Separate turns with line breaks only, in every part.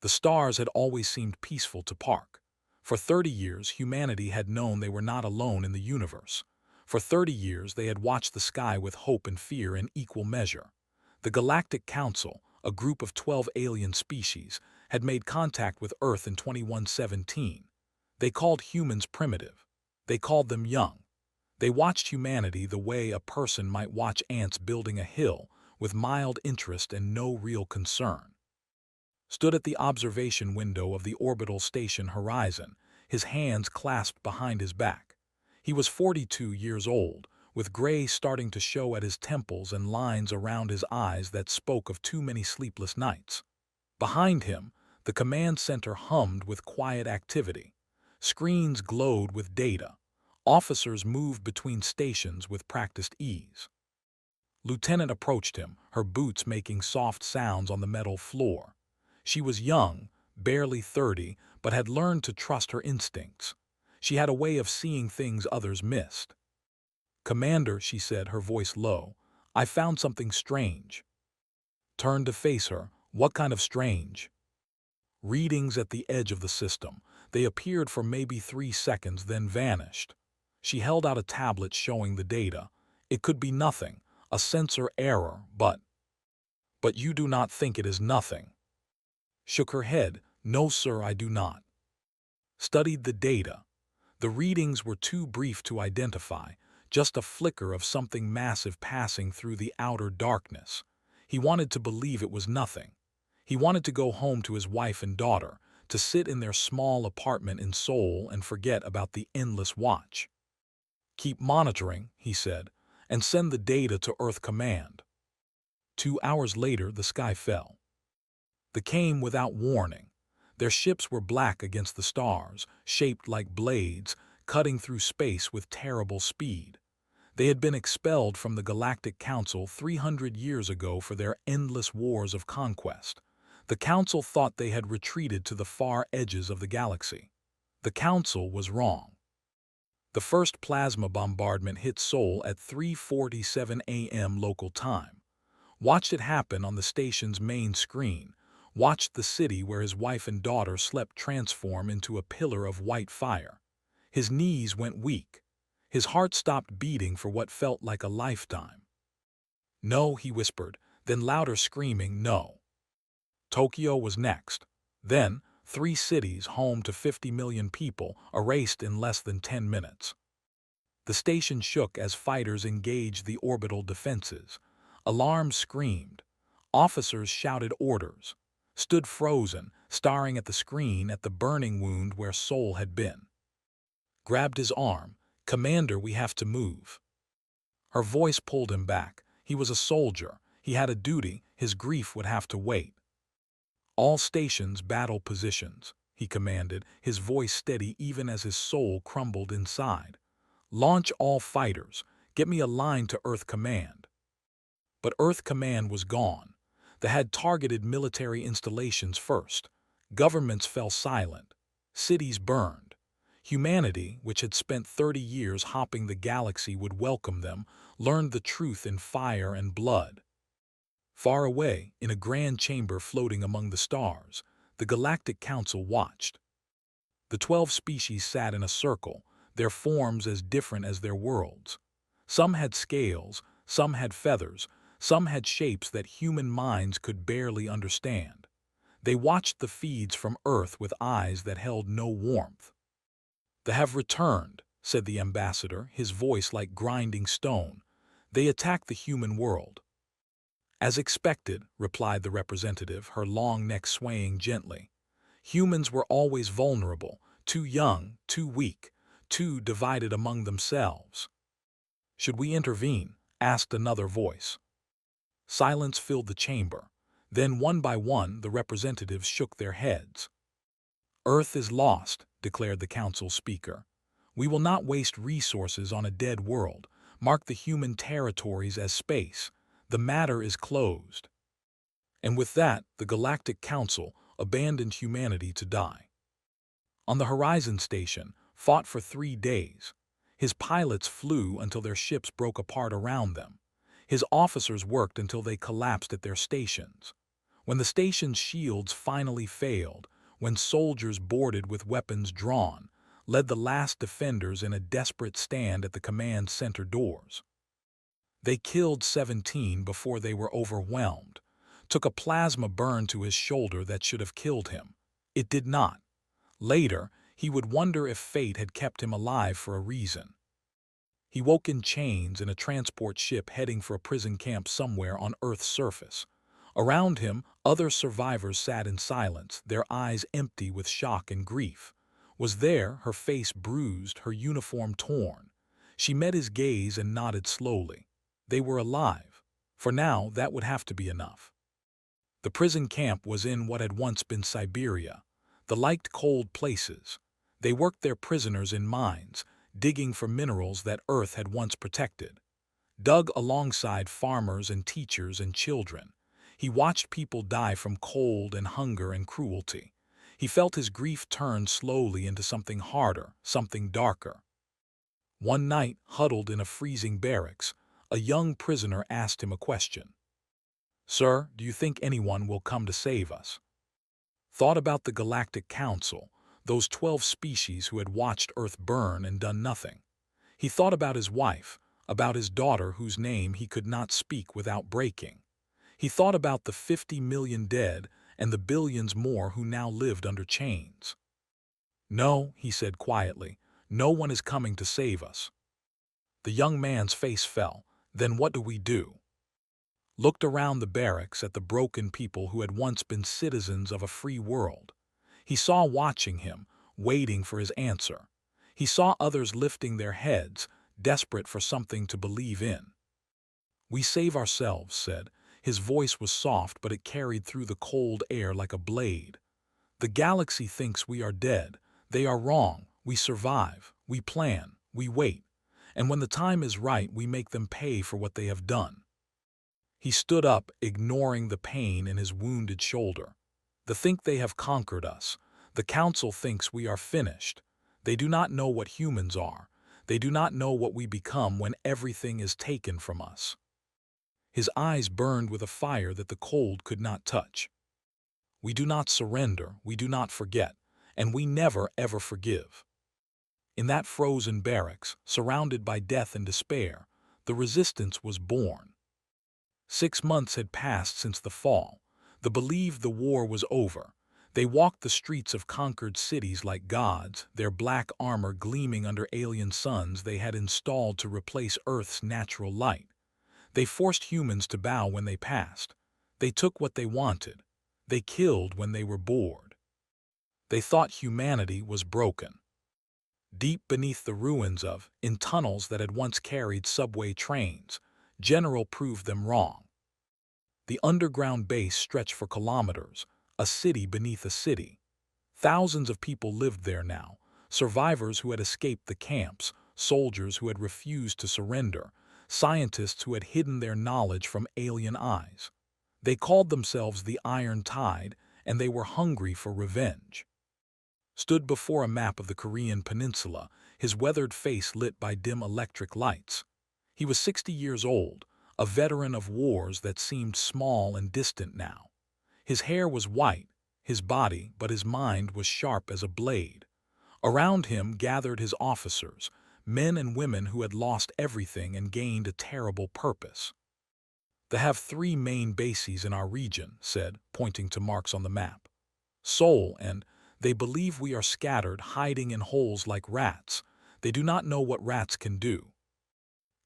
The stars had always seemed peaceful to Park. For 30 years, humanity had known they were not alone in the universe. For 30 years, they had watched the sky with hope and fear in equal measure. The Galactic Council, a group of 12 alien species, had made contact with Earth in 2117. They called humans primitive. They called them young. They watched humanity the way a person might watch ants building a hill, with mild interest and no real concern. Stood at the observation window of the orbital station Horizon, his hands clasped behind his back. He was 42 years old, with gray starting to show at his temples and lines around his eyes that spoke of too many sleepless nights. Behind him, the command center hummed with quiet activity. Screens glowed with data. Officers moved between stations with practiced ease. Lieutenant approached him, her boots making soft sounds on the metal floor. She was young, barely 30, but had learned to trust her instincts. She had a way of seeing things others missed. "Commander," she said, her voice low, "I found something strange." Turned to face her. "What kind of strange?" "Readings at the edge of the system. They appeared for maybe 3 seconds, then vanished." She held out a tablet showing the data. "It could be nothing, a sensor error, but—" "But you do not think it is nothing?" Shook her head. "No, sir, I do not." Studied the data. The readings were too brief to identify, just a flicker of something massive passing through the outer darkness. He wanted to believe it was nothing. He wanted to go home to his wife and daughter, to sit in their small apartment in Seoul and forget about the endless watch. "Keep monitoring," he said, "and send the data to Earth Command." 2 hours later, the sky fell. They came without warning. Their ships were black against the stars, shaped like blades, cutting through space with terrible speed. They had been expelled from the Galactic Council 300 years ago for their endless wars of conquest. The Council thought they had retreated to the far edges of the galaxy. The Council was wrong. The first plasma bombardment hit Seoul at 3:47 a.m. local time. Watched it happen on the station's main screen. Watched the city where his wife and daughter slept transform into a pillar of white fire. His knees went weak. His heart stopped beating for what felt like a lifetime. "No," he whispered, then louder screaming, "No." Tokyo was next. Then, 3 cities home to 50 million people erased in less than 10 minutes. The station shook as fighters engaged the orbital defenses. Alarms screamed. Officers shouted orders. Stood frozen, staring at the screen at the burning wound where Seoul had been. Grabbed his arm. "Commander, we have to move." Her voice pulled him back. He was a soldier. He had a duty. His grief would have to wait. "All stations battle positions," he commanded, his voice steady even as his soul crumbled inside. "Launch all fighters. Get me a line to Earth Command." But Earth Command was gone. They had targeted military installations first. Governments fell silent. Cities burned. Humanity, which had spent 30 years hopping the galaxy, would welcome them, learned the truth in fire and blood. Far away, in a grand chamber floating among the stars, the Galactic Council watched. The 12 species sat in a circle, their forms as different as their worlds. Some had scales, some had feathers, some had shapes that human minds could barely understand. They watched the feeds from Earth with eyes that held no warmth. "They have returned," said the ambassador, his voice like grinding stone. "They attacked the human world." "As expected," replied the representative, her long neck swaying gently. "Humans were always vulnerable, too young, too weak, too divided among themselves." "Should we intervene?" asked another voice. Silence filled the chamber. Then, one by one, the representatives shook their heads. "Earth is lost," declared the council speaker. "We will not waste resources on a dead world. Mark the human territories as space. The matter is closed." And with that, the Galactic Council abandoned humanity to die. On the Horizon Station, fought for 3 days. His pilots flew until their ships broke apart around them. His officers worked until they collapsed at their stations. When the station's shields finally failed, when soldiers boarded with weapons drawn, led the last defenders in a desperate stand at the command center doors. They killed 17 before they were overwhelmed, took a plasma burn to his shoulder that should have killed him. It did not. Later, he would wonder if fate had kept him alive for a reason. He woke in chains in a transport ship heading for a prison camp somewhere on Earth's surface. Around him, other survivors sat in silence, their eyes empty with shock and grief. Was there, her face bruised, her uniform torn. She met his gaze and nodded slowly. They were alive. For now, that would have to be enough. The prison camp was in what had once been Siberia. The liked cold places. They worked their prisoners in mines, digging for minerals that Earth had once protected. Dug alongside farmers and teachers and children. He watched people die from cold and hunger and cruelty. He felt his grief turn slowly into something harder, something darker. One night, huddled in a freezing barracks, a young prisoner asked him a question. "Sir, do you think anyone will come to save us?" Thought about the Galactic Council, those 12 species who had watched Earth burn and done nothing. He thought about his wife, about his daughter whose name he could not speak without breaking. He thought about the 50 million dead and the billions more who now lived under chains. "No," he said quietly, "no one is coming to save us." The young man's face fell. "Then what do we do?" Looked around the barracks at the broken people who had once been citizens of a free world. He saw watching him, waiting for his answer. He saw others lifting their heads, desperate for something to believe in. "We save ourselves," said. His voice was soft, but it carried through the cold air like a blade. "The galaxy thinks we are dead. They are wrong. We survive. We plan. We wait. And when the time is right, we make them pay for what they have done." He stood up, ignoring the pain in his wounded shoulder. "They think they have conquered us. The Council thinks we are finished. They do not know what humans are. They do not know what we become when everything is taken from us." His eyes burned with a fire that the cold could not touch. "We do not surrender, we do not forget, and we never ever forgive." In that frozen barracks, surrounded by death and despair, the resistance was born. 6 months had passed since the fall. They believed the war was over. They walked the streets of conquered cities like gods, their black armor gleaming under alien suns they had installed to replace Earth's natural light. They forced humans to bow when they passed. They took what they wanted. They killed when they were bored. They thought humanity was broken. Deep beneath the ruins in tunnels that had once carried subway trains, General proved them wrong. The underground base stretched for kilometers, a city beneath a city. Thousands of people lived there now, survivors who had escaped the camps, soldiers who had refused to surrender, scientists who had hidden their knowledge from alien eyes. They called themselves the Iron Tide, and they were hungry for revenge. Stood before a map of the Korean peninsula, his weathered face lit by dim electric lights. He was 60 years old, a veteran of wars that seemed small and distant now. His hair was white, his body, but his mind was sharp as a blade. Around him gathered his officers, men and women who had lost everything and gained a terrible purpose. "They have 3 main bases in our region," said, pointing to marks on the map. "Seoul, and they believe we are scattered, hiding in holes like rats. They do not know what rats can do."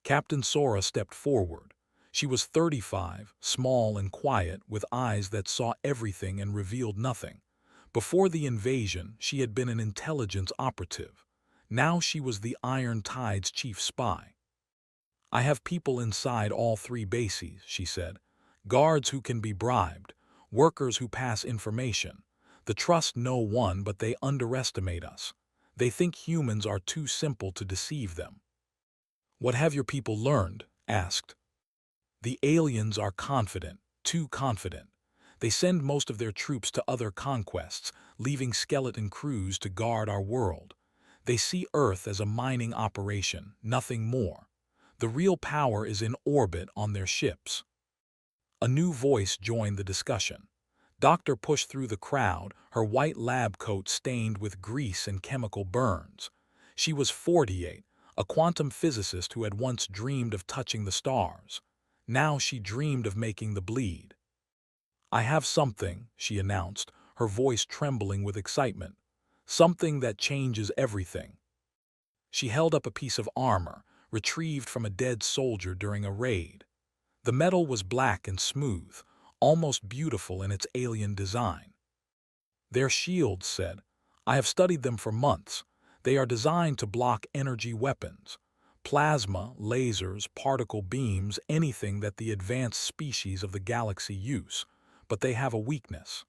Captain Sora stepped forward. She was 35, small and quiet, with eyes that saw everything and revealed nothing. Before the invasion, she had been an intelligence operative. Now she was the Iron Tide's chief spy. "I have people inside all 3 bases," she said. "Guards who can be bribed, workers who pass information. They trust no one, but they underestimate us. They think humans are too simple to deceive them." "What have your people learned?" asked. "The aliens are confident, too confident. They send most of their troops to other conquests, leaving skeleton crews to guard our world. They see Earth as a mining operation, nothing more. The real power is in orbit on their ships." A new voice joined the discussion. Doctor pushed through the crowd, her white lab coat stained with grease and chemical burns. She was 48, a quantum physicist who had once dreamed of touching the stars. Now she dreamed of making the bleed. "I have something," she announced, her voice trembling with excitement. "Something that changes everything." She held up a piece of armor, retrieved from a dead soldier during a raid. The metal was black and smooth, almost beautiful in its alien design. "They're shields," said. "I have studied them for months. They are designed to block energy weapons. Plasma, lasers, particle beams, anything that the advanced species of the galaxy use. But they have a weakness."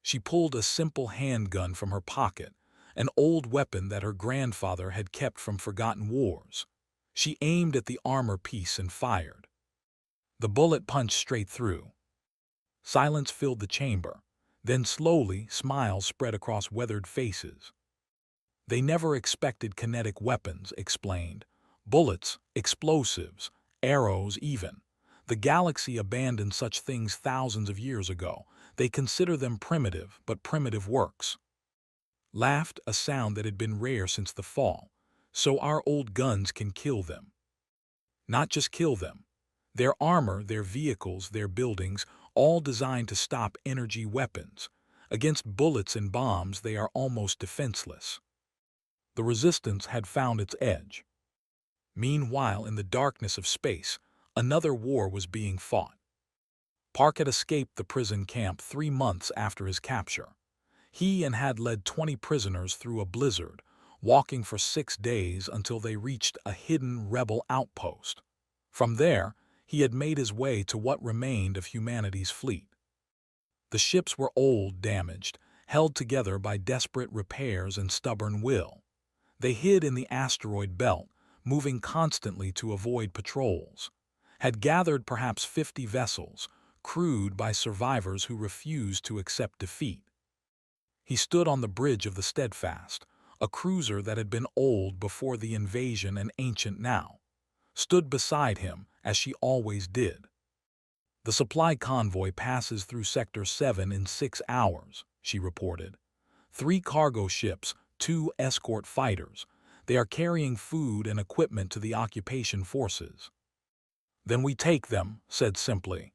She pulled a simple handgun from her pocket, an old weapon that her grandfather had kept from forgotten wars. She aimed at the armor piece and fired. The bullet punched straight through. Silence filled the chamber. Then slowly, smiles spread across weathered faces. "They never expected kinetic weapons," explained. "Bullets, explosives, arrows even. The galaxy abandoned such things thousands of years ago. They consider them primitive, but primitive works." Laughed, a sound that had been rare since the fall. "So our old guns can kill them." Not just kill them. Their armor, their vehicles, their buildings, all designed to stop energy weapons. Against bullets and bombs, they are almost defenseless. The resistance had found its edge. Meanwhile, in the darkness of space, another war was being fought. Park had escaped the prison camp 3 months after his capture. He had led 20 prisoners through a blizzard, walking for 6 days until they reached a hidden rebel outpost. From there, he had made his way to what remained of humanity's fleet. The ships were old, damaged, held together by desperate repairs and stubborn will. They hid in the asteroid belt, moving constantly to avoid patrols. Had gathered perhaps 50 vessels, crewed by survivors who refused to accept defeat. He stood on the bridge of the Steadfast, a cruiser that had been old before the invasion and ancient now. Stood beside him, as she always did. "The supply convoy passes through Sector 7 in 6 hours, she reported. 3 cargo ships, 2 escort fighters. They are carrying food and equipment to the occupation forces." "Then we take them," said simply.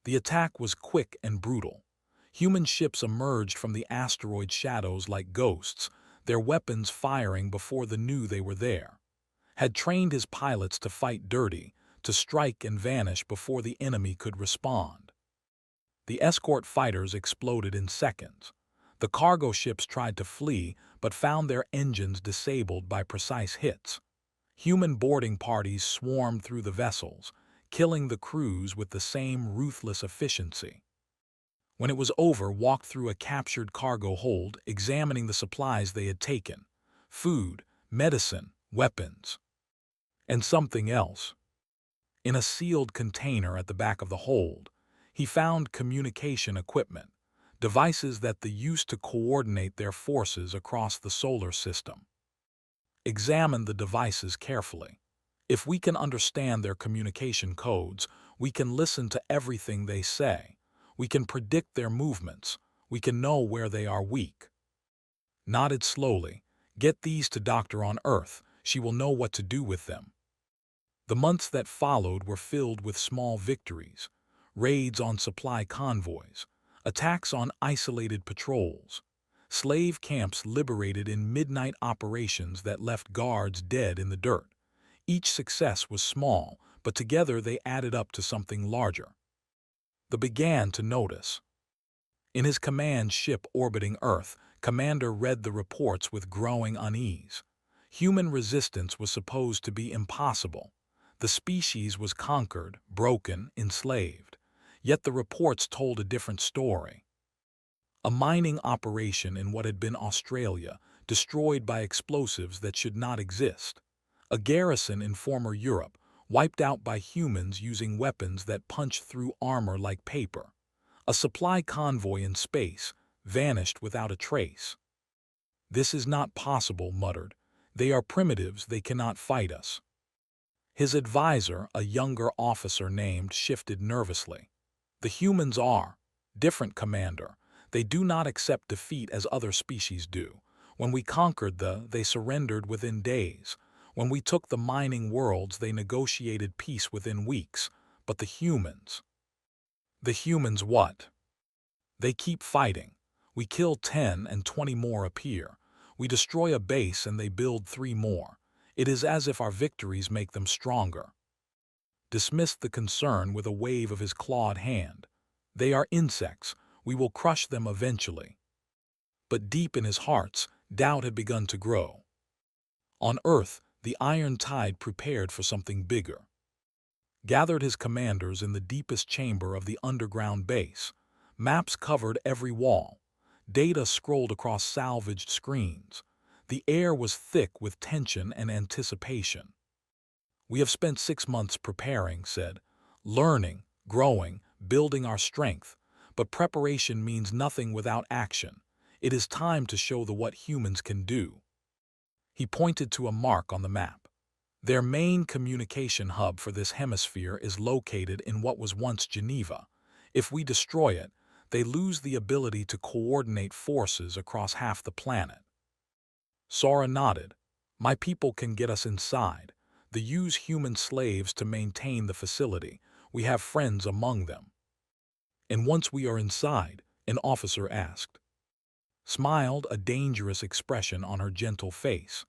The attack was quick and brutal. Human ships emerged from the asteroid shadows like ghosts, their weapons firing before they knew they were there. Had trained his pilots to fight dirty, to strike and vanish before the enemy could respond. The escort fighters exploded in seconds. The cargo ships tried to flee, but found their engines disabled by precise hits. Human boarding parties swarmed through the vessels, killing the crews with the same ruthless efficiency. When it was over, walked through a captured cargo hold, examining the supplies they had taken. Food, medicine, weapons. And something else. In a sealed container at the back of the hold, he found communication equipment, devices that they used to coordinate their forces across the solar system. Examine the devices carefully. If we can understand their communication codes, we can listen to everything they say. We can predict their movements. We can know where they are weak. Nodded slowly. "Get these to Doctor on Earth. She will know what to do with them." The months that followed were filled with small victories. Raids on supply convoys. Attacks on isolated patrols. Slave camps liberated in midnight operations that left guards dead in the dirt. Each success was small, but together they added up to something larger. They began to notice. In his command ship orbiting Earth, Commander read the reports with growing unease. Human resistance was supposed to be impossible. The species was conquered, broken, enslaved. Yet the reports told a different story. A mining operation in what had been Australia, destroyed by explosives that should not exist. A garrison in former Europe, wiped out by humans using weapons that punched through armor like paper. A supply convoy in space, vanished without a trace. "This is not possible," muttered. "They are primitives, they cannot fight us." His advisor, a younger officer named, shifted nervously. "The humans are. Different, Commander. They do not accept defeat as other species do. When we conquered they surrendered within days. When we took the mining worlds, they negotiated peace within weeks. But the humans... The humans what? They keep fighting. We kill 10 and 20 more appear. We destroy a base and they build 3 more. It is as if our victories make them stronger. Dismissed the concern with a wave of his clawed hand. They are insects. We will crush them eventually. But deep in his heart, doubt had begun to grow. On Earth, the Iron Tide prepared for something bigger. Gathered his commanders in the deepest chamber of the underground base. Maps covered every wall. Data scrolled across salvaged screens. The air was thick with tension and anticipation. We have spent 6 months preparing, said, learning, growing, building our strength. But preparation means nothing without action. It is time to show what humans can do. He pointed to a mark on the map. Their main communication hub for this hemisphere is located in what was once Geneva. If we destroy it, they lose the ability to coordinate forces across half the planet. Sora nodded. My people can get us inside. They use human slaves to maintain the facility. We have friends among them. And once we are inside, an officer asked. Smiled, a dangerous expression on her gentle face.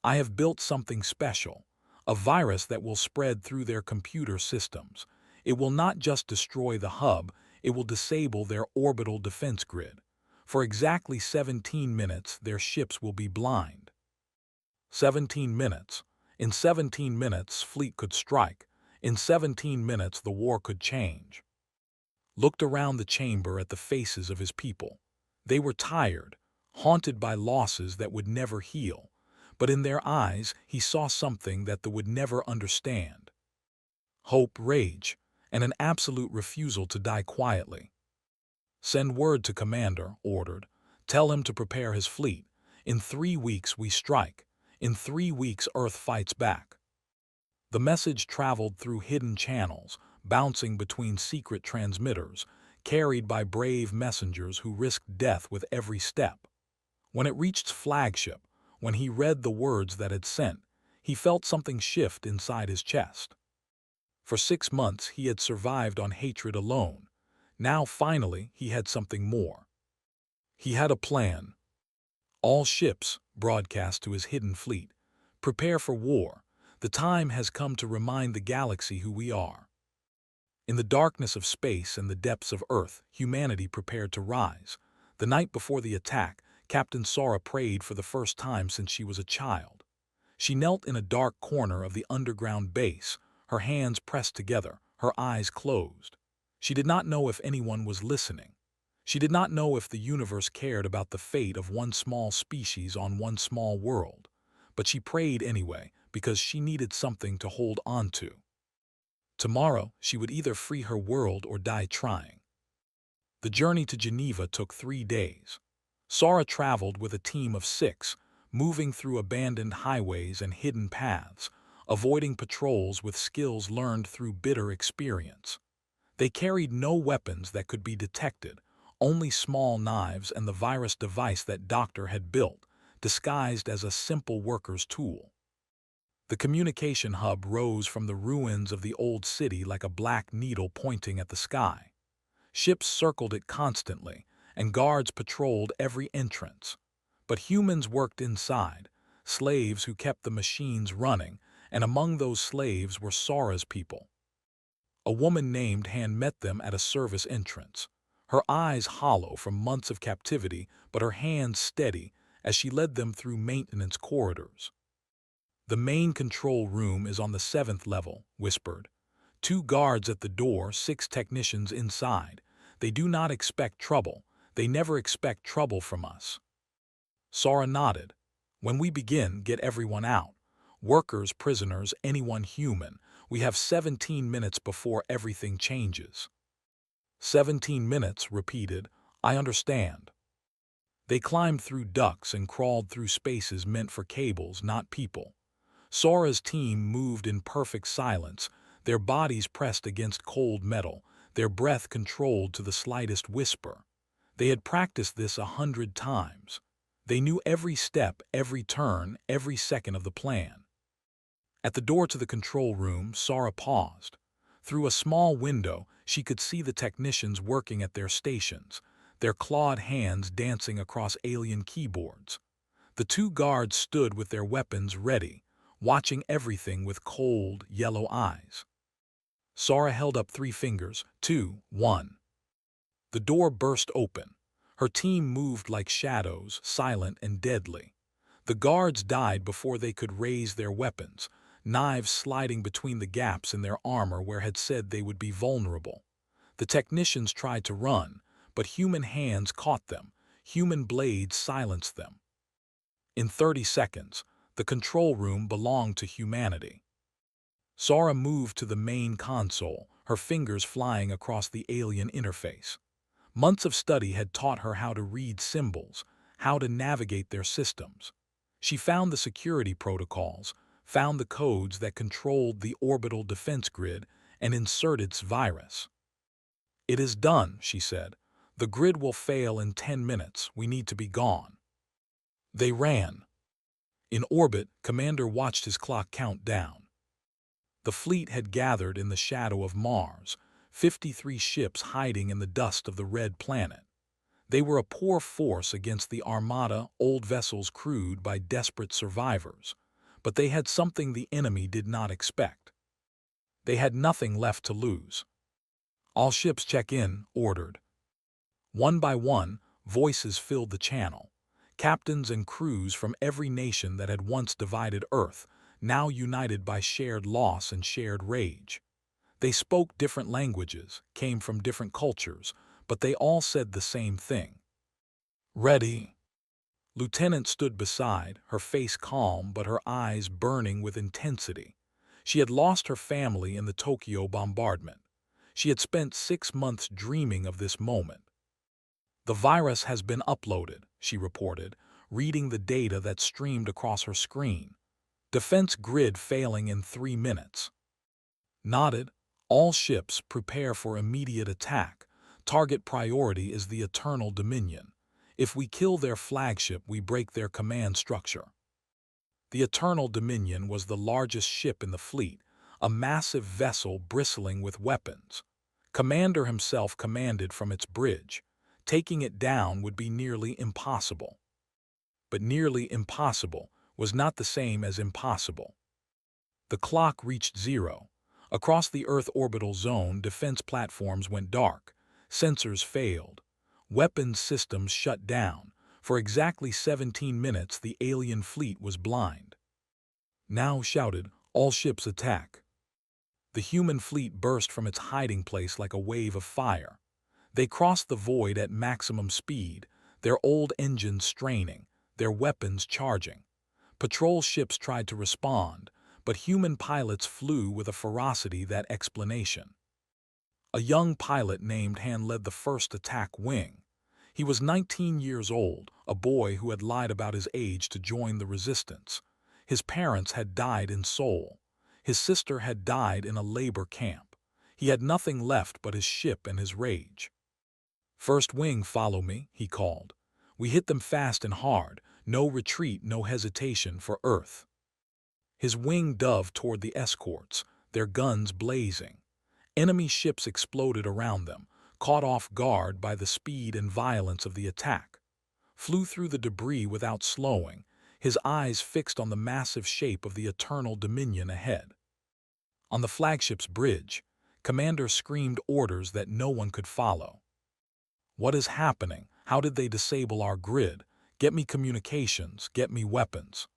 I have built something special. A virus that will spread through their computer systems. It will not just destroy the hub, it will disable their orbital defense grid. For exactly 17 minutes, their ships will be blind. 17 minutes. In 17 minutes, fleet could strike. In 17 minutes, the war could change. Looked around the chamber at the faces of his people. They were tired, haunted by losses that would never heal. But in their eyes, he saw something that they would never understand. Hope, rage, and an absolute refusal to die quietly. Send word to Commander, ordered. Tell him to prepare his fleet. In 3 weeks we strike. In 3 weeks Earth fights back. The message traveled through hidden channels, bouncing between secret transmitters, carried by brave messengers who risked death with every step. When it reached flagship, when he read the words that had sent, he felt something shift inside his chest. For 6 months he had survived on hatred alone. Now finally he had something more. He had a plan. All ships, broadcast to his hidden fleet, prepare for war. The time has come to remind the galaxy who we are. In the darkness of space and the depths of Earth, humanity prepared to rise. The night before the attack, Captain Sora prayed for the first time since she was a child. She knelt in a dark corner of the underground base, her hands pressed together, her eyes closed. She did not know if anyone was listening. She did not know if the universe cared about the fate of one small species on one small world. But she prayed anyway, because she needed something to hold on to. Tomorrow, she would either free her world or die trying. The journey to Geneva took 3 days. Sora traveled with a team of 6, moving through abandoned highways and hidden paths, avoiding patrols with skills learned through bitter experience. They carried no weapons that could be detected, only small knives and the virus device that Doctor had built, disguised as a simple worker's tool. The communication hub rose from the ruins of the old city like a black needle pointing at the sky. Ships circled it constantly, and guards patrolled every entrance. But humans worked inside, slaves who kept the machines running, and among those slaves were Sora's people. A woman named Han met them at a service entrance, her eyes hollow from months of captivity, but her hands steady as she led them through maintenance corridors. The main control room is on the 7th level, whispered. 2 guards at the door, 6 technicians inside. They do not expect trouble. They never expect trouble from us. Sora nodded. When we begin, get everyone out. Workers, prisoners, anyone human. We have 17 minutes before everything changes. 17 minutes, repeated. I understand. They climbed through ducts and crawled through spaces meant for cables, not people. Sora's team moved in perfect silence, their bodies pressed against cold metal, their breath controlled to the slightest whisper. They had practiced this 100 times. They knew every step, every turn, every second of the plan. At the door to the control room, Sara paused. Through a small window, she could see the technicians working at their stations, their clawed hands dancing across alien keyboards. The two guards stood with their weapons ready, watching everything with cold, yellow eyes. Sara held up 3 fingers, 2, 1. The door burst open. Her team moved like shadows, silent and deadly. The guards died before they could raise their weapons, knives sliding between the gaps in their armor where had said they would be vulnerable. The technicians tried to run, but human hands caught them, human blades silenced them. In 30 seconds, the control room belonged to humanity. Sara moved to the main console, her fingers flying across the alien interface. Months of study had taught her how to read symbols, how to navigate their systems. She found the security protocols, found the codes that controlled the orbital defense grid, and inserted its virus. "It is done," she said. "The grid will fail in 10 minutes. We need to be gone." They ran. In orbit, Commander watched his clock count down. The fleet had gathered in the shadow of Mars, 53 ships hiding in the dust of the red planet. They were a poor force against the armada, old vessels crewed by desperate survivors, but they had something the enemy did not expect. They had nothing left to lose. "All ships check in," ordered. One by one, voices filled the channel. Captains and crews from every nation that had once divided Earth, now united by shared loss and shared rage. They spoke different languages, came from different cultures, but they all said the same thing. "Ready." Lieutenant stood beside, her face calm but her eyes burning with intensity. She had lost her family in the Tokyo bombardment. She had spent 6 months dreaming of this moment. "The virus has been uploaded," she reported, reading the data that streamed across her screen. "Defense grid failing in 3 minutes." Nodded. "All ships prepare for immediate attack. Target priority is the Eternal Dominion. If we kill their flagship, we break their command structure." The Eternal Dominion was the largest ship in the fleet, a massive vessel bristling with weapons. Commander himself commanded from its bridge. Taking it down would be nearly impossible. But nearly impossible was not the same as impossible. The clock reached 0. Across the Earth orbital zone, defense platforms went dark. Sensors failed. Weapons systems shut down. For exactly 17 minutes, the alien fleet was blind. Now shouted, "All ships attack." The human fleet burst from its hiding place like a wave of fire. They crossed the void at maximum speed, their old engines straining, their weapons charging. Patrol ships tried to respond, but human pilots flew with a ferocity that explanation. A young pilot named Han led the first attack wing. He was 19 years old, a boy who had lied about his age to join the resistance. His parents had died in Seoul. His sister had died in a labor camp. He had nothing left but his ship and his rage. "First wing, follow me," he called. "We hit them fast and hard. No retreat, no hesitation for Earth." His wing dove toward the escorts, their guns blazing. Enemy ships exploded around them, caught off guard by the speed and violence of the attack. Flew through the debris without slowing, his eyes fixed on the massive shape of the Eternal Dominion ahead. On the flagship's bridge, Commander screamed orders that no one could follow. "What is happening? How did they disable our grid? Get me communications, get me weapons."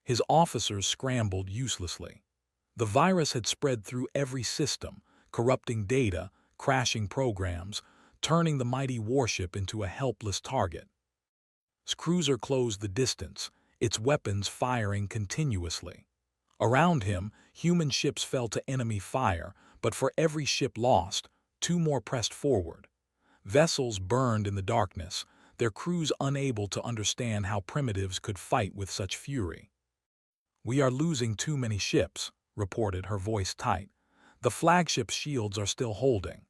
His officers scrambled uselessly. The virus had spread through every system, corrupting data, crashing programs, turning the mighty warship into a helpless target. Cruiser closed the distance, its weapons firing continuously. Around him, human ships fell to enemy fire, but for every ship lost, 2 more pressed forward. Vessels burned in the darkness, their crews unable to understand how primitives could fight with such fury. "We are losing too many ships," reported, her voice tight. "The flagship shields are still holding."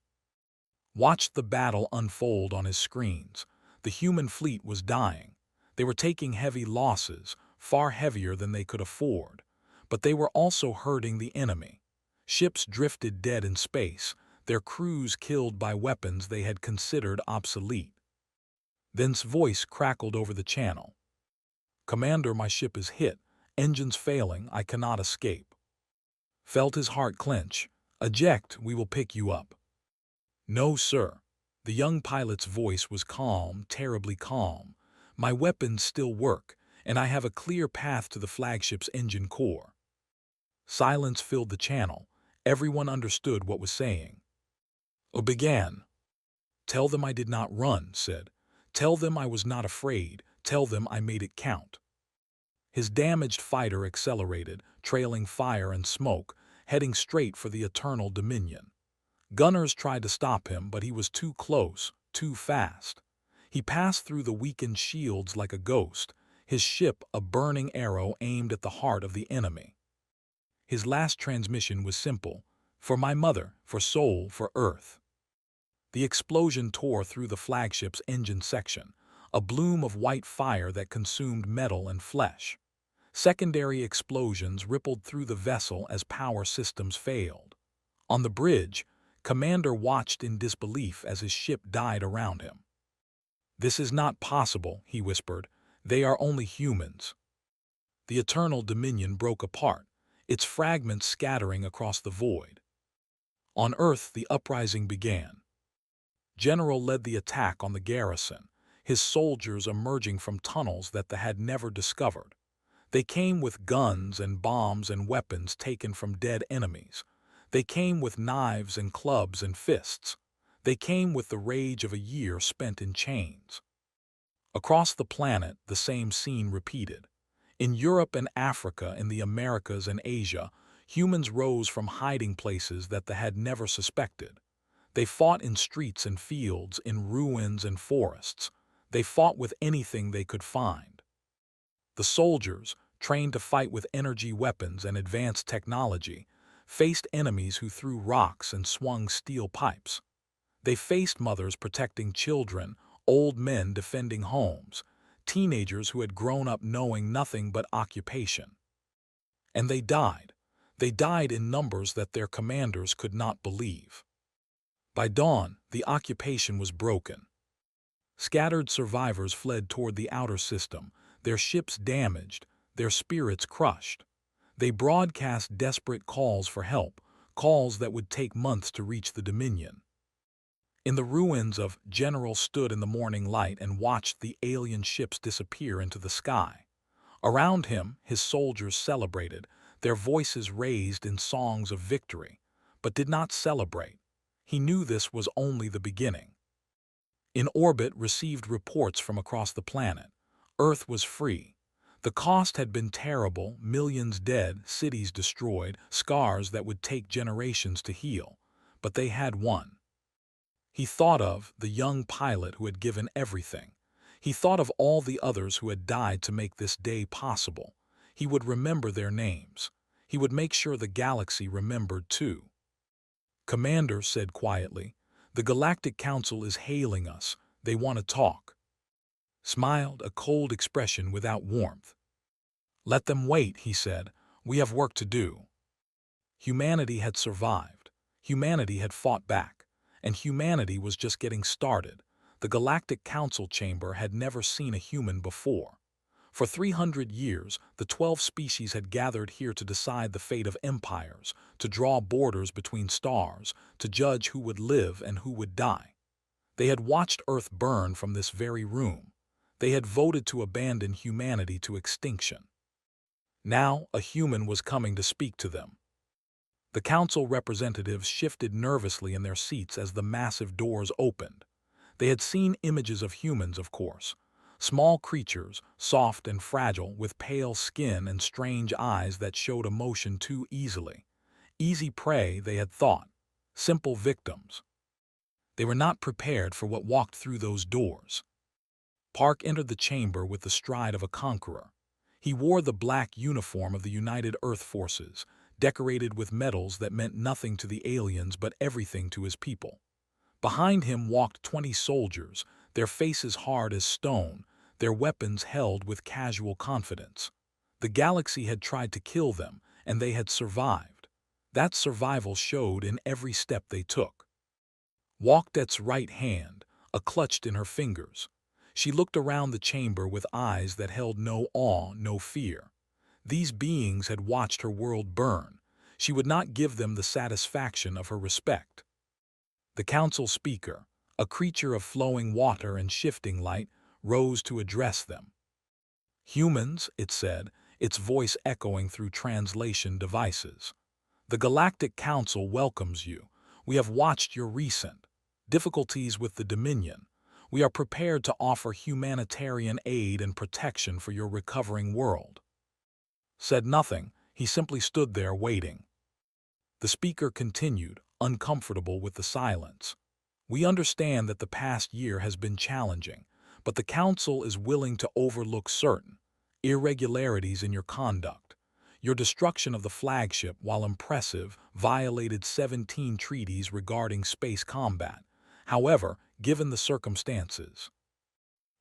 watched the battle unfold on his screens. The human fleet was dying. They were taking heavy losses, far heavier than they could afford. But they were also hurting the enemy. Ships drifted dead in space, their crews killed by weapons they had considered obsolete. Then's voice crackled over the channel. "Commander, my ship is hit. Engines failing, I cannot escape." Felt his heart clench. "Eject, we will pick you up." "No, sir." The young pilot's voice was calm, terribly calm. "My weapons still work, and I have a clear path to the flagship's engine core." Silence filled the channel. Everyone understood what was saying. Began. "Tell them I did not run," said. "Tell them I was not afraid. Tell them I made it count." His damaged fighter accelerated, trailing fire and smoke, heading straight for the eternal dominion. Gunners tried to stop him, but he was too close, too fast. He passed through the weakened shields like a ghost, his ship a burning arrow aimed at the heart of the enemy. His last transmission was simple: "For my mother, for soul, for Earth." The explosion tore through the flagship's engine section, a bloom of white fire that consumed metal and flesh. Secondary explosions rippled through the vessel as power systems failed. On the bridge, Commander watched in disbelief as his ship died around him. "This is not possible," he whispered. "They are only humans." The eternal dominion broke apart, its fragments scattering across the void. On Earth, the uprising began. General led the attack on the garrison, his soldiers emerging from tunnels that they had never discovered. They came with guns and bombs and weapons taken from dead enemies. They came with knives and clubs and fists. They came with the rage of a year spent in chains. Across the planet, the same scene repeated. In Europe and Africa, in the Americas and Asia, humans rose from hiding places that they had never suspected. They fought in streets and fields, in ruins and forests. They fought with anything they could find. The soldiers, trained to fight with energy weapons and advanced technology, faced enemies who threw rocks and swung steel pipes. They faced mothers protecting children, old men defending homes, teenagers who had grown up knowing nothing but occupation. And they died. They died in numbers that their commanders could not believe. By dawn, the occupation was broken. Scattered survivors fled toward the outer system, their ships damaged, their spirits crushed. They broadcast desperate calls for help, calls that would take months to reach the Dominion. In the ruins of General stood in the morning light and watched the alien ships disappear into the sky. Around him, his soldiers celebrated, their voices raised in songs of victory, but did not celebrate. He knew this was only the beginning. In orbit, received reports from across the planet. Earth was free. The cost had been terrible: millions dead, cities destroyed, scars that would take generations to heal. But they had won. He thought of the young pilot who had given everything. He thought of all the others who had died to make this day possible. He would remember their names. He would make sure the galaxy remembered too. Commander said quietly, "The Galactic Council is hailing us. They want to talk." Smiled, a cold expression without warmth. "Let them wait," he said. "We have work to do." Humanity had survived. Humanity had fought back. And humanity was just getting started. The Galactic Council chamber had never seen a human before. For 300 years, the 12 species had gathered here to decide the fate of empires, to draw borders between stars, to judge who would live and who would die. They had watched Earth burn from this very room. They had voted to abandon humanity to extinction. Now, a human was coming to speak to them. The council representatives shifted nervously in their seats as the massive doors opened. They had seen images of humans, of course. Small creatures, soft and fragile, with pale skin and strange eyes that showed emotion too easily. Easy prey, they had thought. Simple victims. They were not prepared for what walked through those doors. Park entered the chamber with the stride of a conqueror. He wore the black uniform of the United Earth Forces, decorated with medals that meant nothing to the aliens but everything to his people. Behind him walked 20 soldiers, their faces hard as stone, their weapons held with casual confidence. The galaxy had tried to kill them, and they had survived. That survival showed in every step they took. Walked at's right hand, a clutched in her fingers. She looked around the chamber with eyes that held no awe, no fear. These beings had watched her world burn. She would not give them the satisfaction of her respect. The council speaker, a creature of flowing water and shifting light, rose to address them. Humans, it said, its voice echoing through translation devices. The Galactic Council welcomes you. We have watched your recent difficulties with the Dominion. We are prepared to offer humanitarian aid and protection for your recovering world. Said nothing, he simply stood there waiting. The speaker continued, uncomfortable with the silence. We understand that the past year has been challenging, but the Council is willing to overlook certain irregularities in your conduct. Your destruction of the flagship, while impressive, violated 17 treaties regarding space combat. However, given the circumstances.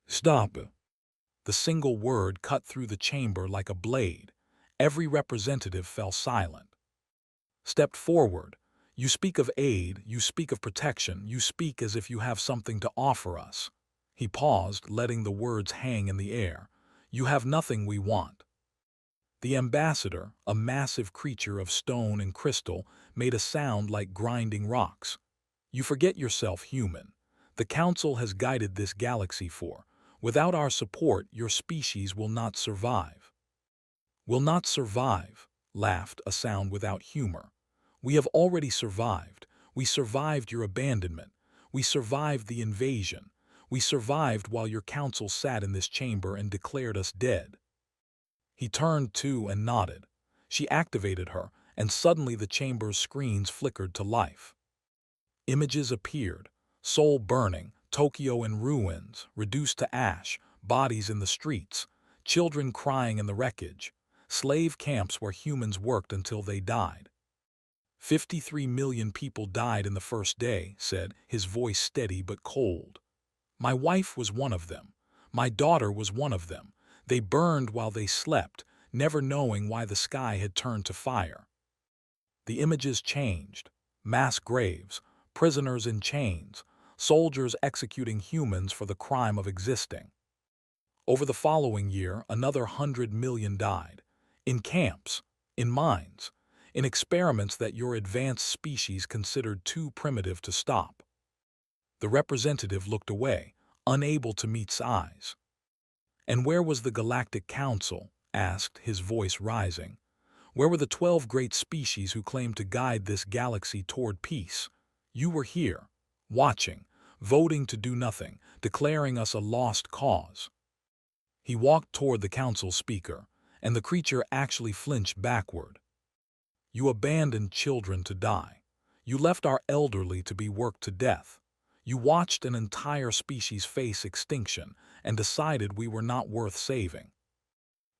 Stop. The single word cut through the chamber like a blade. Every representative fell silent. Stepped forward. You speak of aid, you speak of protection, you speak as if you have something to offer us. He paused, letting the words hang in the air. You have nothing we want. The ambassador, a massive creature of stone and crystal, made a sound like grinding rocks. You forget yourself, human. The Council has guided this galaxy for. Without our support, your species will not survive. Will not survive, laughed a sound without humor. We have already survived. We survived your abandonment. We survived the invasion. We survived while your council sat in this chamber and declared us dead. He turned to and nodded. She activated her, and suddenly the chamber's screens flickered to life. Images appeared, Seoul burning, Tokyo in ruins, reduced to ash, bodies in the streets, children crying in the wreckage, slave camps where humans worked until they died. 53 million people died in the first day, said, his voice steady but cold. My wife was one of them. My daughter was one of them. They burned while they slept, never knowing why the sky had turned to fire. The images changed. Mass graves, prisoners in chains, soldiers executing humans for the crime of existing. Over the following year, another 100 million died. In camps, in mines, in experiments that your advanced species considered too primitive to stop. The representative looked away, unable to meet eyes. And where was the Galactic Council? Asked, his voice rising. Where were the 12 great species who claimed to guide this galaxy toward peace? You were here, watching, voting to do nothing, declaring us a lost cause. He walked toward the council speaker, and the creature actually flinched backward. You abandoned children to die. You left our elderly to be worked to death. You watched an entire species face extinction and decided we were not worth saving.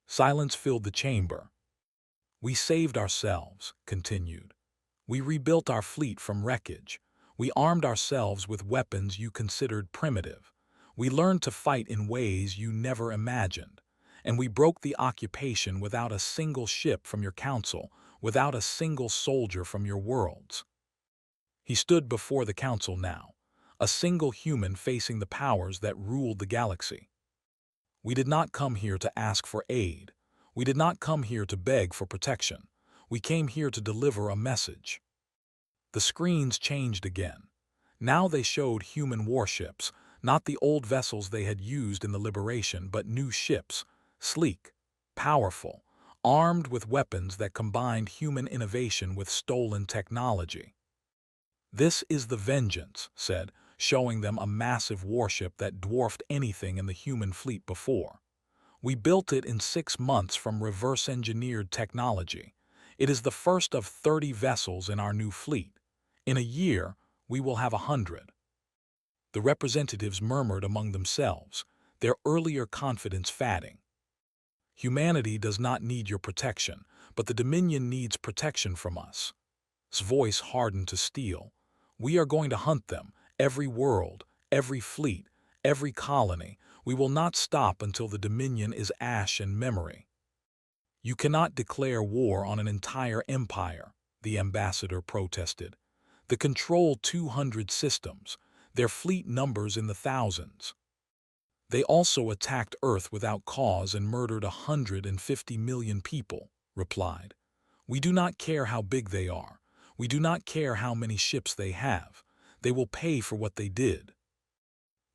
Silence filled the chamber. We saved ourselves, continued. We rebuilt our fleet from wreckage. We armed ourselves with weapons you considered primitive. We learned to fight in ways you never imagined. And we broke the occupation without a single ship from your council, without a single soldier from your worlds. He stood before the council now, a single human facing the powers that ruled the galaxy. We did not come here to ask for aid. We did not come here to beg for protection. We came here to deliver a message. The screens changed again. Now they showed human warships, not the old vessels they had used in the liberation, but new ships, sleek, powerful, armed with weapons that combined human innovation with stolen technology. This is the Vengeance, said, showing them a massive warship that dwarfed anything in the human fleet before. We built it in 6 months from reverse-engineered technology. It is the first of 30 vessels in our new fleet. In a year, we will have 100. The representatives murmured among themselves, their earlier confidence fading. Humanity does not need your protection, but the Dominion needs protection from us. His voice hardened to steel. We are going to hunt them, every world, every fleet, every colony. We will not stop until the Dominion is ash and memory. You cannot declare war on an entire empire, the ambassador protested. They control 200 systems, their fleet numbers in the thousands. They also attacked Earth without cause and murdered 150 million people, replied. We do not care how big they are. We do not care how many ships they have. They will pay for what they did.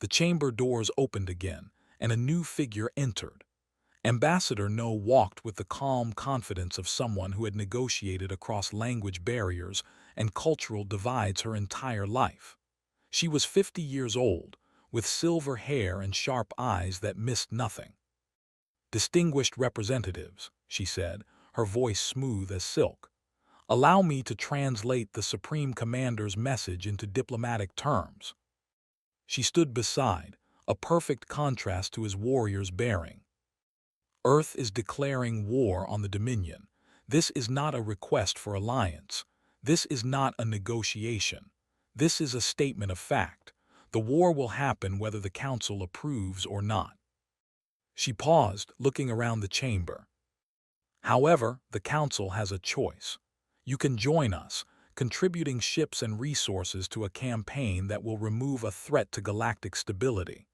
The chamber doors opened again, and a new figure entered. Ambassador No walked with the calm confidence of someone who had negotiated across language barriers and cultural divides her entire life. She was 50 years old, with silver hair and sharp eyes that missed nothing. Distinguished representatives, she said, her voice smooth as silk. Allow me to translate the Supreme Commander's message into diplomatic terms. She stood beside, a perfect contrast to his warrior's bearing. Earth is declaring war on the Dominion. This is not a request for alliance. This is not a negotiation. This is a statement of fact. The war will happen whether the Council approves or not. She paused, looking around the chamber. However, the Council has a choice. You can join us, contributing ships and resources to a campaign that will remove a threat to galactic stability.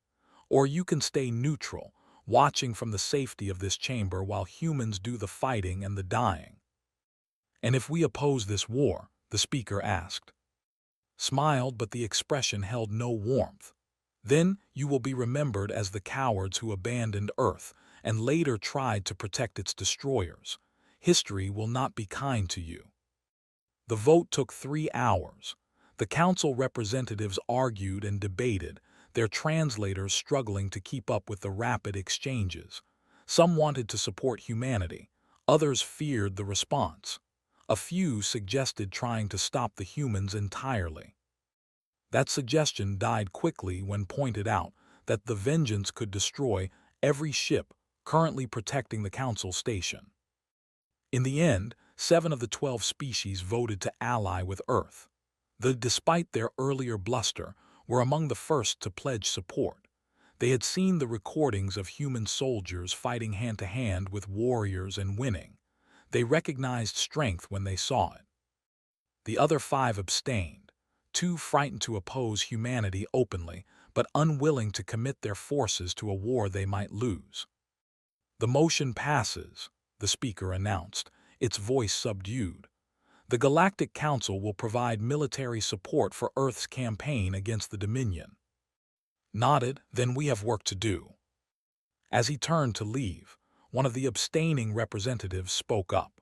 Or you can stay neutral, watching from the safety of this chamber while humans do the fighting and the dying. And if we oppose this war, the speaker asked. Smiled, but the expression held no warmth. Then you will be remembered as the cowards who abandoned Earth and later tried to protect its destroyers. History will not be kind to you. The vote took 3 hours. The council representatives argued and debated, their translators struggling to keep up with the rapid exchanges. Some wanted to support humanity, others feared the response. A few suggested trying to stop the humans entirely. That suggestion died quickly when pointed out that the vengeance could destroy every ship currently protecting the council station. In the end, 7 of the 12 species voted to ally with Earth. Despite their earlier bluster, were among the first to pledge support. They had seen the recordings of human soldiers fighting hand-to-hand with warriors and winning. They recognized strength when they saw it. The other 5 abstained, 2 frightened to oppose humanity openly, but unwilling to commit their forces to a war they might lose. The motion passes, the speaker announced, its voice subdued. The Galactic Council will provide military support for Earth's campaign against the Dominion. Nodded, then we have work to do. As he turned to leave, one of the abstaining representatives spoke up.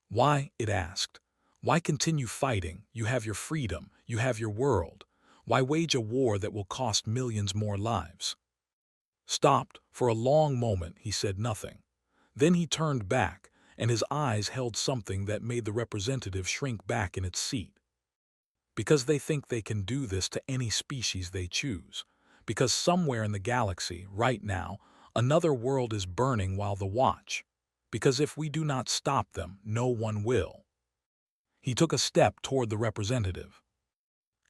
Why, it asked. Why continue fighting? You have your freedom, you have your world. Why wage a war that will cost millions more lives? Stopped, for a long moment he said nothing. Then he turned back, and his eyes held something that made the representative shrink back in its seat. Because they think they can do this to any species they choose. Because somewhere in the galaxy, right now, another world is burning while they watch. Because if we do not stop them, no one will. He took a step toward the representative.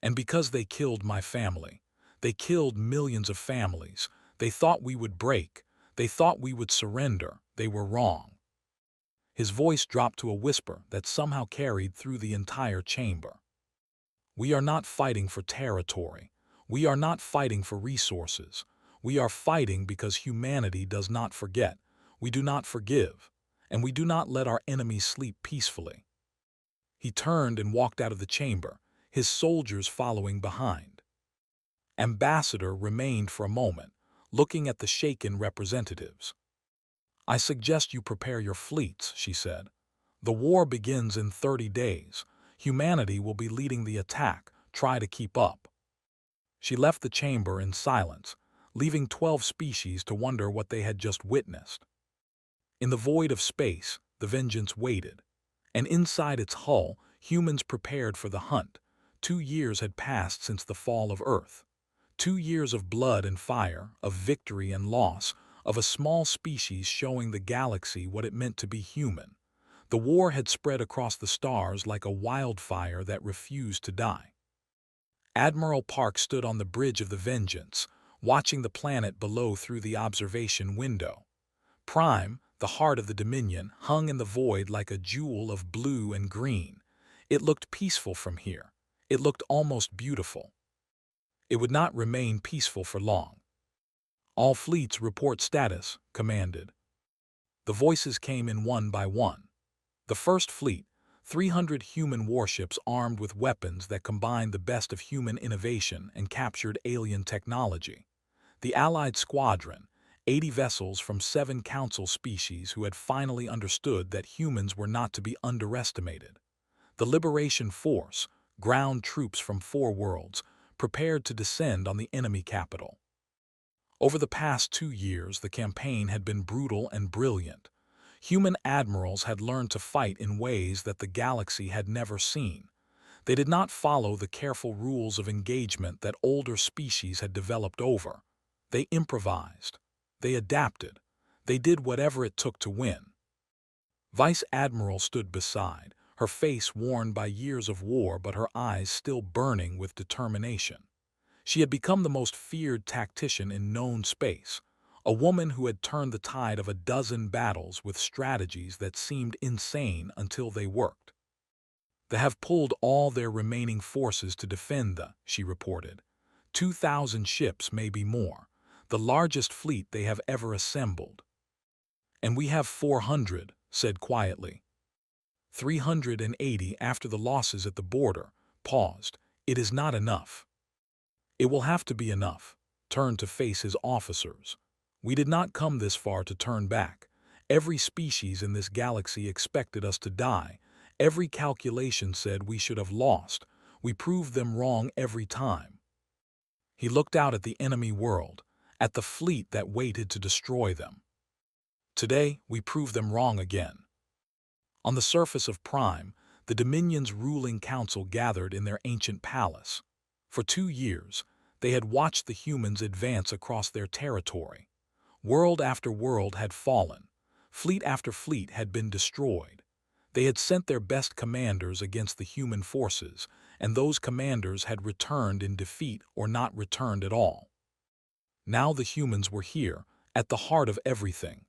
And because they killed my family, they killed millions of families, they thought we would break, they thought we would surrender, they were wrong. His voice dropped to a whisper that somehow carried through the entire chamber. We are not fighting for territory. We are not fighting for resources. We are fighting because humanity does not forget. We do not forgive. And we do not let our enemies sleep peacefully. He turned and walked out of the chamber, his soldiers following behind. Ambassador remained for a moment, looking at the shaken representatives. I suggest you prepare your fleets, she said. The war begins in 30 days. Humanity will be leading the attack. Try to keep up. She left the chamber in silence, leaving 12 species to wonder what they had just witnessed. In the void of space, the vengeance waited. And inside its hull, humans prepared for the hunt. 2 years had passed since the fall of Earth. 2 years of blood and fire, of victory and loss, of a small species showing the galaxy what it meant to be human. The war had spread across the stars like a wildfire that refused to die. Admiral Park stood on the bridge of the Vengeance, watching the planet below through the observation window. Prime, the heart of the Dominion, hung in the void like a jewel of blue and green. It looked peaceful from here. It looked almost beautiful. It would not remain peaceful for long. "All fleets report status," commanded. The voices came in one by one. The First Fleet, 300 human warships armed with weapons that combined the best of human innovation and captured alien technology. The Allied Squadron, 80 vessels from 7 Council species who had finally understood that humans were not to be underestimated. The Liberation Force, ground troops from 4 worlds, prepared to descend on the enemy capital. Over the past 2 years, the campaign had been brutal and brilliant. Human admirals had learned to fight in ways that the galaxy had never seen. They did not follow the careful rules of engagement that older species had developed over. They improvised. They adapted. They did whatever it took to win. Vice Admiral stood beside, her face worn by years of war but her eyes still burning with determination. She had become the most feared tactician in known space, a woman who had turned the tide of a dozen battles with strategies that seemed insane until they worked. "They have pulled all their remaining forces to defend she reported. 2,000 ships, maybe more, the largest fleet they have ever assembled. "And we have 400, said quietly. 380 after the losses at the border, paused. It is not enough. "It will have to be enough," turned to face his officers. "We did not come this far to turn back. Every species in this galaxy expected us to die. Every calculation said we should have lost. We proved them wrong every time." He looked out at the enemy world, at the fleet that waited to destroy them. "Today, we prove them wrong again." On the surface of Prime, the Dominion's ruling council gathered in their ancient palace. For 2 years, they had watched the humans advance across their territory. World after world had fallen. Fleet after fleet had been destroyed. They had sent their best commanders against the human forces, and those commanders had returned in defeat or not returned at all. Now the humans were here, at the heart of everything.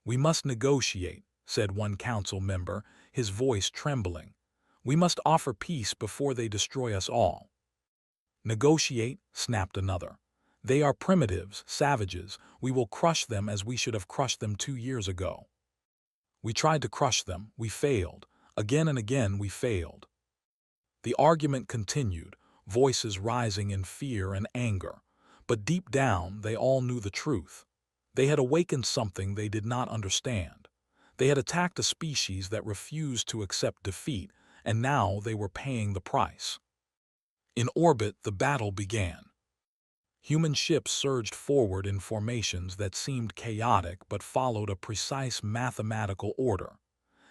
"We must negotiate," said one council member, his voice trembling. "We must offer peace before they destroy us all." "Negotiate," snapped another. "They are primitives, savages. We will crush them as we should have crushed them 2 years ago. We tried to crush them. We failed. Again and again we failed." The argument continued, voices rising in fear and anger. But deep down, they all knew the truth. They had awakened something they did not understand. They had attacked a species that refused to accept defeat, and now they were paying the price. In orbit, the battle began. Human ships surged forward in formations that seemed chaotic but followed a precise mathematical order.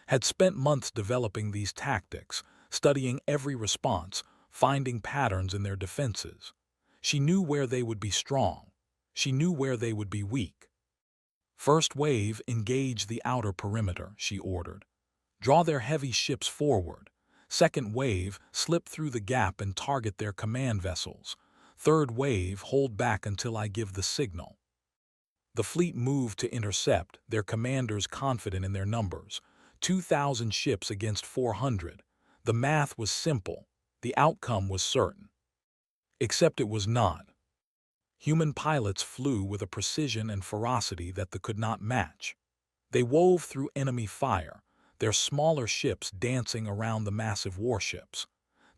Had spent months developing these tactics, studying every response, finding patterns in their defenses. She knew where they would be strong. She knew where they would be weak. "First wave, engage the outer perimeter," she ordered. "Draw their heavy ships forward. Second wave, slip through the gap and target their command vessels. Third wave, hold back until I give the signal." The fleet moved to intercept, their commanders confident in their numbers. 2,000 ships against 400. The math was simple. The outcome was certain. Except it was not. Human pilots flew with a precision and ferocity that they could not match. They wove through enemy fire, their smaller ships dancing around the massive warships.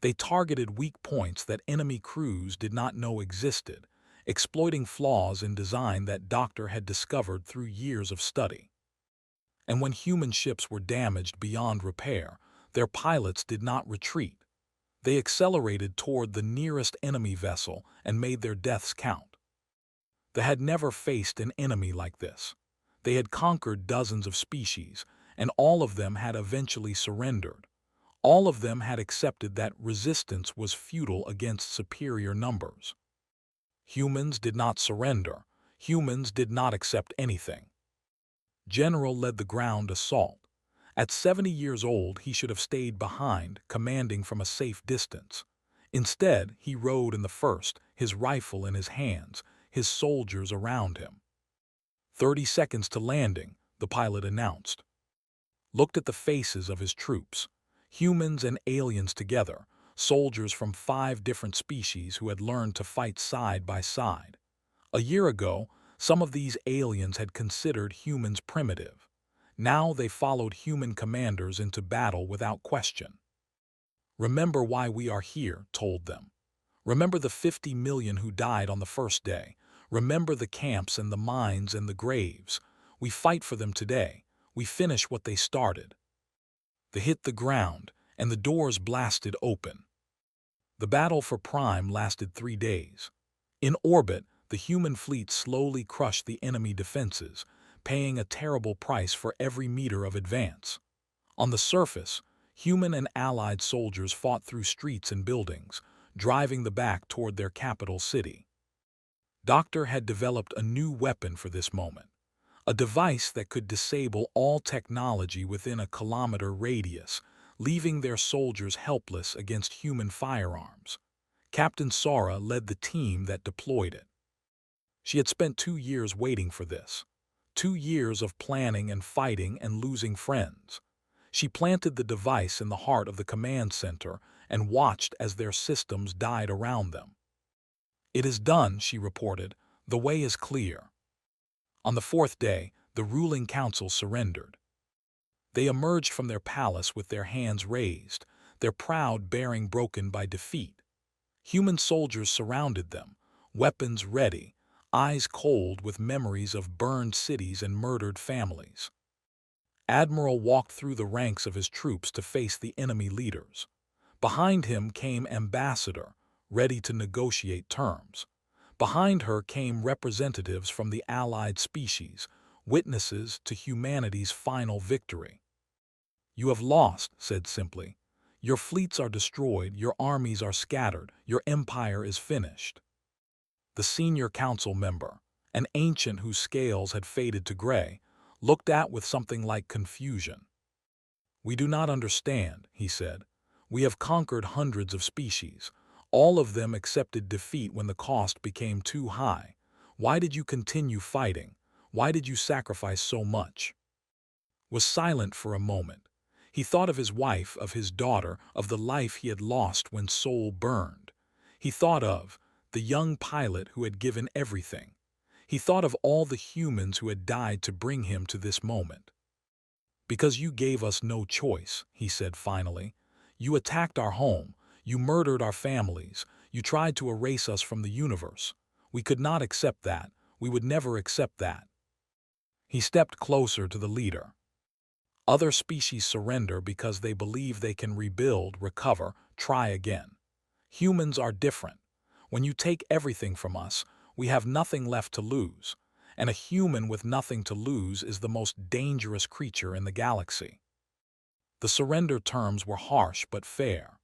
They targeted weak points that enemy crews did not know existed, exploiting flaws in design that Doctor had discovered through years of study. And when human ships were damaged beyond repair, their pilots did not retreat. They accelerated toward the nearest enemy vessel and made their deaths count. They had never faced an enemy like this. They had conquered dozens of species, and all of them had eventually surrendered. All of them had accepted that resistance was futile against superior numbers. Humans did not surrender. Humans did not accept anything. General led the ground assault. At 70 years old, he should have stayed behind, commanding from a safe distance. Instead, he rode in the first, his rifle in his hands, his soldiers around him. 30 seconds to landing, the pilot announced. Looked at the faces of his troops, humans and aliens together, soldiers from 5 different species who had learned to fight side by side. A year ago, some of these aliens had considered humans primitive. Now they followed human commanders into battle without question. Remember why we are here, told them. Remember the 50 million who died on the first day. Remember the camps and the mines and the graves. We fight for them today. We finish what they started. They hit the ground, and the doors blasted open. The battle for Prime lasted 3 days. In orbit, the human fleet slowly crushed the enemy defenses, paying a terrible price for every meter of advance. On the surface, human and allied soldiers fought through streets and buildings, driving the back toward their capital city. Doctor had developed a new weapon for this moment, a device that could disable all technology within a kilometer radius, leaving their soldiers helpless against human firearms. Captain Sara led the team that deployed it. She had spent 2 years waiting for this, 2 years of planning and fighting and losing friends. She planted the device in the heart of the command center and watched as their systems died around them. "It is done," she reported. "The way is clear." On the 4th day, the ruling council surrendered. They emerged from their palace with their hands raised, their proud bearing broken by defeat. Human soldiers surrounded them, weapons ready, eyes cold with memories of burned cities and murdered families. Admiral walked through the ranks of his troops to face the enemy leaders. Behind him came Ambassador, ready to negotiate terms. Behind her came representatives from the allied species, witnesses to humanity's final victory. "You have lost," said simply. "Your fleets are destroyed, your armies are scattered, your empire is finished." The senior council member, an ancient whose scales had faded to gray, looked at with something like confusion. "We do not understand," he said. "We have conquered hundreds of species. All of them accepted defeat when the cost became too high. Why did you continue fighting? Why did you sacrifice so much?" Was silent for a moment. He thought of his wife, of his daughter, of the life he had lost when Soul burned. He thought of the young pilot who had given everything. He thought of all the humans who had died to bring him to this moment. "Because you gave us no choice," he said finally. "You attacked our home. You murdered our families. You tried to erase us from the universe. We could not accept that. We would never accept that." He stepped closer to the leader. "Other species surrender because they believe they can rebuild, recover, try again. Humans are different. When you take everything from us, we have nothing left to lose, and a human with nothing to lose is the most dangerous creature in the galaxy." The surrender terms were harsh but fair.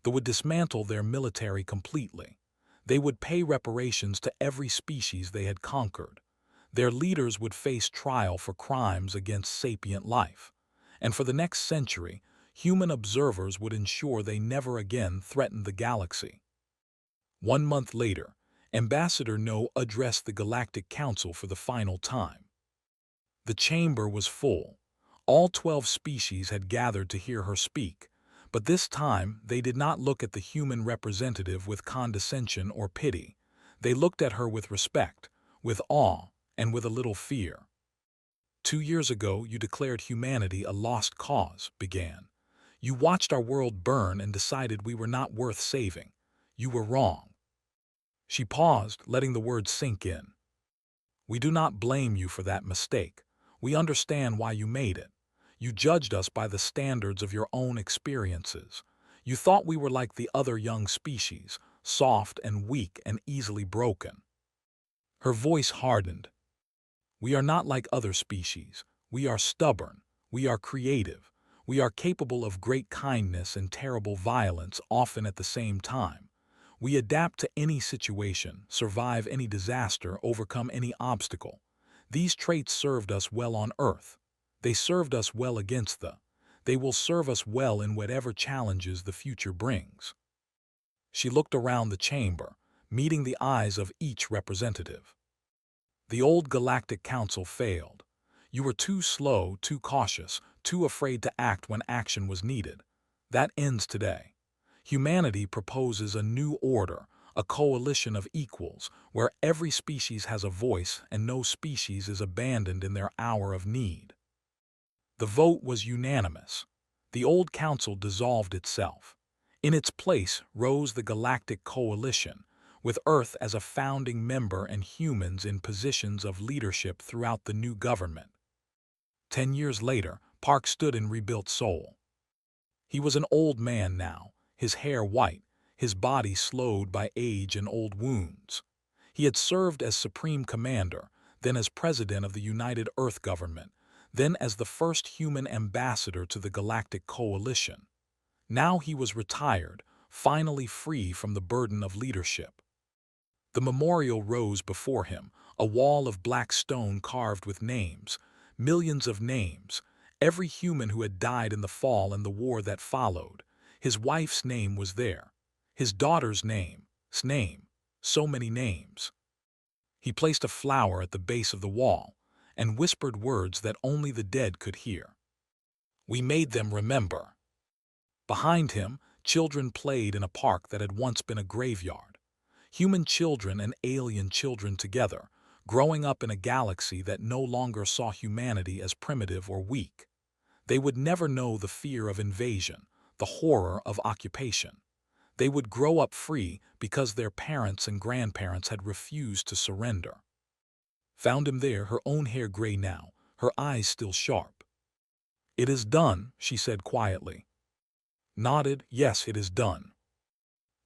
They would dismantle their military completely. They would pay reparations to every species they had conquered. Their leaders would face trial for crimes against sapient life. And for the next century, human observers would ensure they never again threatened the galaxy. 1 month later, Ambassador No addressed the Galactic Council for the final time. The chamber was full. All 12 species had gathered to hear her speak, but this time they did not look at the human representative with condescension or pity. They looked at her with respect, with awe, and with a little fear. "2 years ago you declared humanity a lost cause," began. "You watched our world burn and decided we were not worth saving. You were wrong." She paused, letting the words sink in. "We do not blame you for that mistake. We understand why you made it. You judged us by the standards of your own experiences. You thought we were like the other young species, soft and weak and easily broken." Her voice hardened. "We are not like other species. We are stubborn. We are creative. We are capable of great kindness and terrible violence, often at the same time. We adapt to any situation, survive any disaster, overcome any obstacle. These traits served us well on Earth. They served us well against the. They will serve us well in whatever challenges the future brings." She looked around the chamber, meeting the eyes of each representative. The old Galactic Council failed. You were too slow, too cautious, too afraid to act when action was needed. That ends today. Humanity proposes a new order, a coalition of equals, where every species has a voice and no species is abandoned in their hour of need. The vote was unanimous. The old council dissolved itself. In its place rose the Galactic Coalition, with Earth as a founding member and humans in positions of leadership throughout the new government. 10 years later, Park stood in rebuilt Seoul. He was an old man now, his hair white, his body slowed by age and old wounds. He had served as Supreme Commander, then as President of the United Earth Government, then as the first human ambassador to the Galactic Coalition. Now he was retired, finally free from the burden of leadership. The memorial rose before him, a wall of black stone carved with names, millions of names, every human who had died in the fall and the war that followed. His wife's name was there, his daughter's name, so many names. He placed a flower at the base of the wall and whispered words that only the dead could hear. We made them remember. Behind him, children played in a park that had once been a graveyard. Human children and alien children together, growing up in a galaxy that no longer saw humanity as primitive or weak. They would never know the fear of invasion, the horror of occupation. They would grow up free because their parents and grandparents had refused to surrender. Found him there, her own hair gray now, her eyes still sharp. "It is done," she said quietly. Nodded, "Yes, it is done."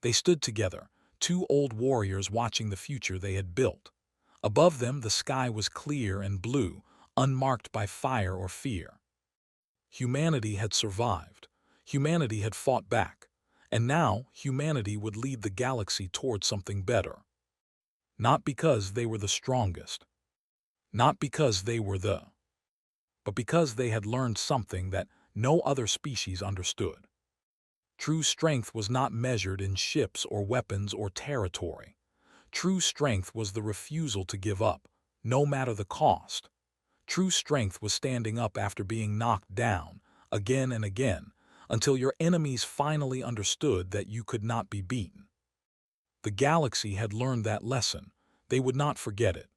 They stood together, two old warriors watching the future they had built. Above them the sky was clear and blue, unmarked by fire or fear. Humanity had survived. Humanity had fought back. And now humanity would lead the galaxy toward something better. Not because they were the strongest. Not because they were but because they had learned something that no other species understood. True strength was not measured in ships or weapons or territory. True strength was the refusal to give up, no matter the cost. True strength was standing up after being knocked down, again and again, until your enemies finally understood that you could not be beaten. The galaxy had learned that lesson. They would not forget it.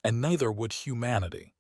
And neither would humanity.